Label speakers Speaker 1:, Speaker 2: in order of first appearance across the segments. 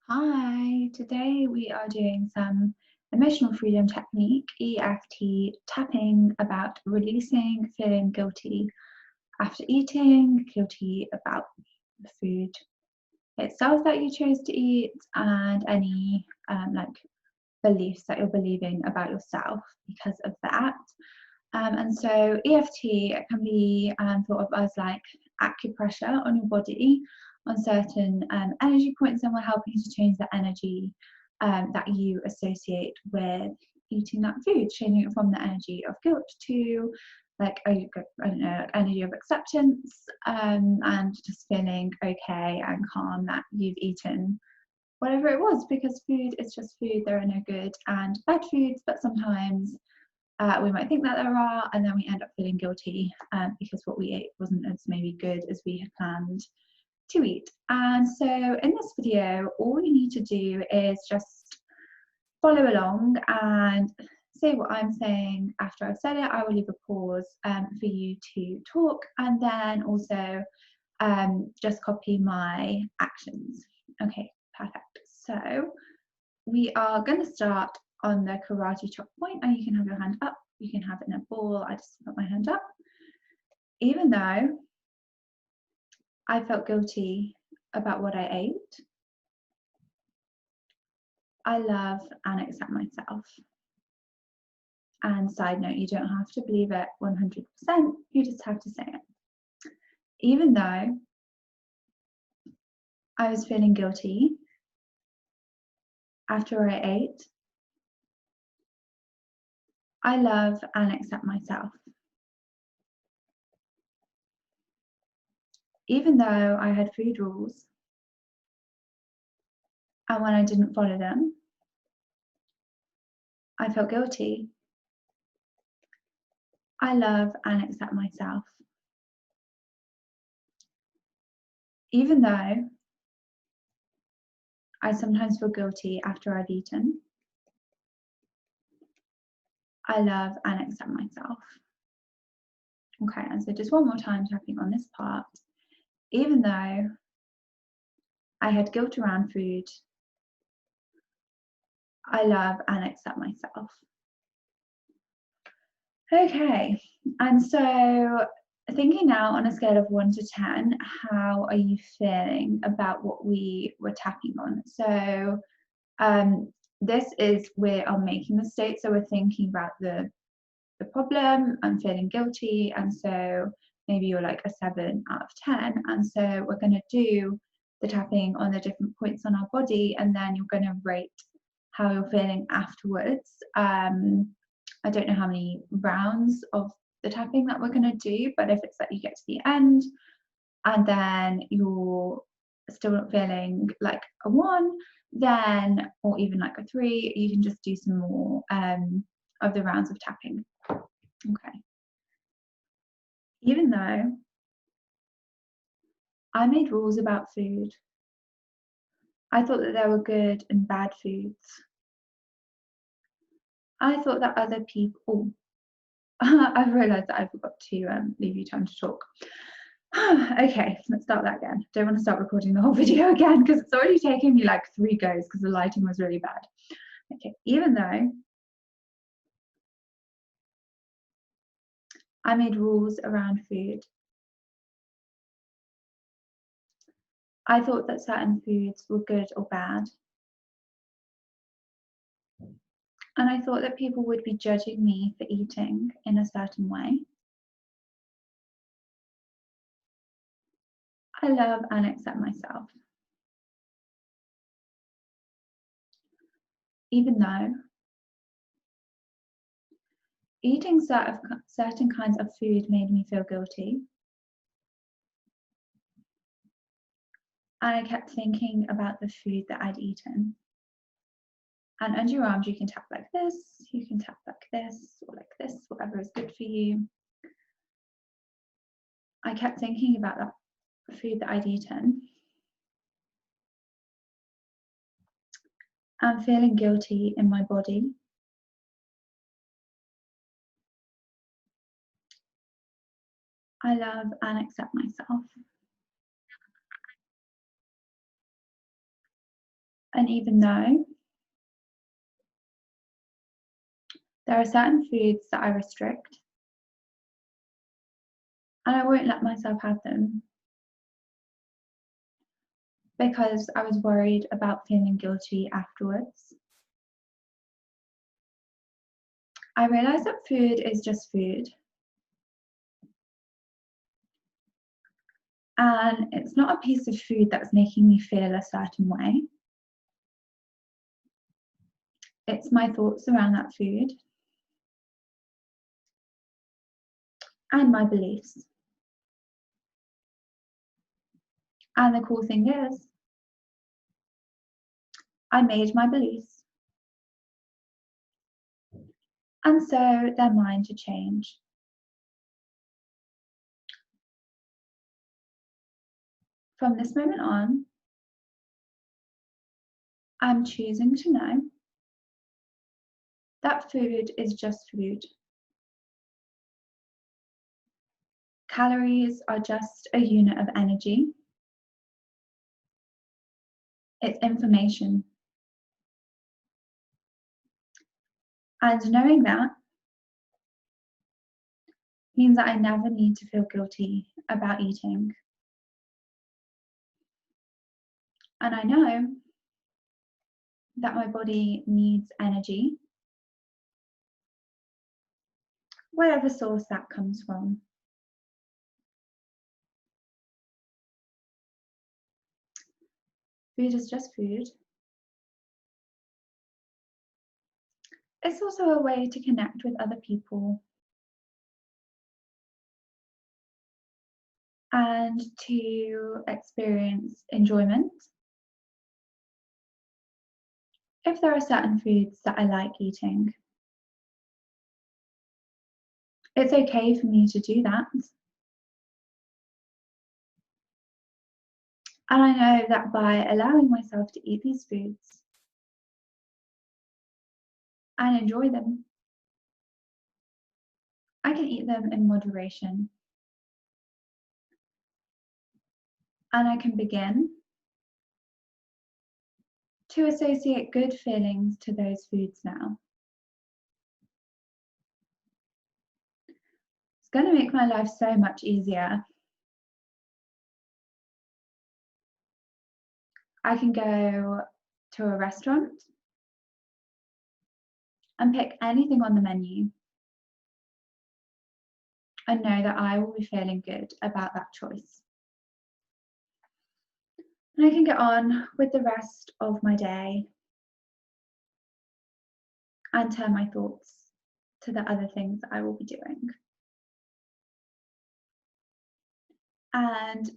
Speaker 1: Hi, today we are doing some emotional freedom technique, EFT tapping about releasing feeling guilty after eating, guilty about the food itself that you chose to eat, and any beliefs that you're believing about yourself because of that. And so EFT can be thought of as like acupressure on your body on certain energy points, and will help you to change the energy that you associate with eating that food, changing it from the energy of guilt to I don't know, energy of acceptance, and just feeling okay and calm that you've eaten whatever it was, because food is just food. There are no good and bad foods, but sometimes we might think that there are, and then we end up feeling guilty because what we ate wasn't as maybe good as we had planned to eat. And so in this video, all you need to do is just follow along and say what I'm saying after I've said it. I will leave a pause for you to talk, and then also just copy my actions. Okay, perfect. So we are going to start on the karate chop point, and you can have your hand up, you can have it in a ball. I just put my hand up. Even though I felt guilty about what I ate, I love and accept myself. And side note, you don't have to believe it 100%, you just have to say it. Even though I was feeling guilty after I ate, I love and accept myself. Even though I had food rules, and when I didn't follow them, I felt guilty. I love and accept myself. Even though I sometimes feel guilty after I've eaten, I love and accept myself. Okay, and so just one more time, tapping on this part. Even though I had guilt around food, I love and accept myself. Okay, and so thinking now on a scale of 1 to 10, how are you feeling about what we were tapping on? So this is where I'm making mistakes. So we're thinking about the problem, I'm feeling guilty, and so maybe you're like a 7 out of 10. And so we're going to do the tapping on the different points on our body, and then you're going to rate how you're feeling afterwards. I don't know how many rounds of the tapping that we're going to do, but if it's that you get to the end and then you're still not feeling like a 1, then, or even like a 3, you can just do some more of the rounds of tapping. Okay. Even though I made rules about food, I thought that there were good and bad foods. I thought that other people, I've realised that I forgot to leave you time to talk. Okay, let's start that again. Don't want to start recording the whole video again because it's already taken me like 3 goes because the lighting was really bad. Okay, even though I made rules around food, I thought that certain foods were good or bad. And I thought that people would be judging me for eating in a certain way. I love and accept myself. Even though eating certain kinds of food made me feel guilty, and I kept thinking about the food that I'd eaten. And under your arms, you can tap like this, you can tap like this, or like this, whatever is good for you. I kept thinking about that food that I'd eaten and feeling guilty in my body. I love and accept myself. And even though there are certain foods that I restrict, and I won't let myself have them because I was worried about feeling guilty afterwards. I realised that food is just food. And it's not a piece of food that's making me feel a certain way. It's my thoughts around that food and my beliefs. And the cool thing is, I made my beliefs. And so they're mine to change. From this moment on, I'm choosing to know that food is just food. Calories are just a unit of energy. It's information. And knowing that means that I never need to feel guilty about eating. And I know that my body needs energy, whatever source that comes from. Food is just food. It's also a way to connect with other people and to experience enjoyment. If there are certain foods that I like eating, it's okay for me to do that. And I know that by allowing myself to eat these foods and enjoy them, I can eat them in moderation. And I can begin to associate good feelings to those foods now. It's going to make my life so much easier. I can go to a restaurant and pick anything on the menu and know that I will be feeling good about that choice. And I can get on with the rest of my day and turn my thoughts to the other things that I will be doing. And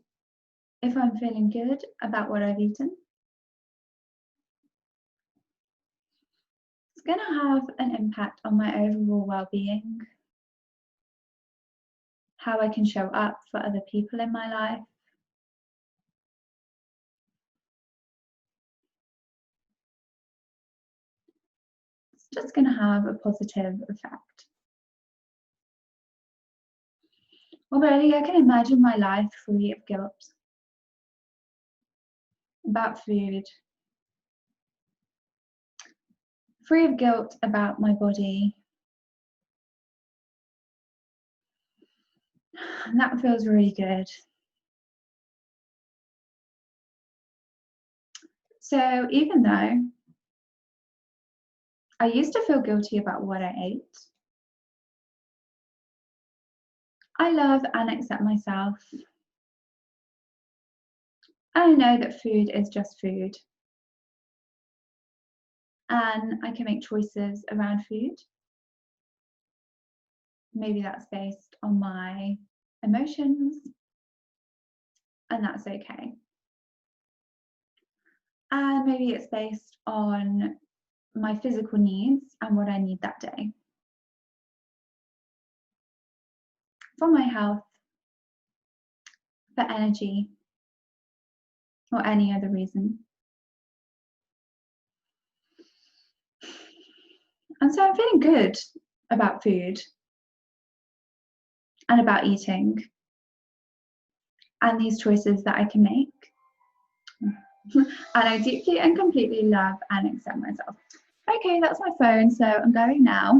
Speaker 1: if I'm feeling good about what I've eaten, it's going to have an impact on my overall well-being, how I can show up for other people in my life. It's just going to have a positive effect. Already I can imagine my life free of guilt about food, free of guilt about my body. And that feels really good. So even though I used to feel guilty about what I ate, I love and accept myself. I know that food is just food. And I can make choices around food. Maybe that's based on my emotions, and that's okay. And maybe it's based on my physical needs and what I need that day. For my health, for energy, or any other reason. And so I'm feeling good about food and about eating and these choices that I can make. and I deeply and completely love and accept myself. Okay, that's my phone, so I'm going now.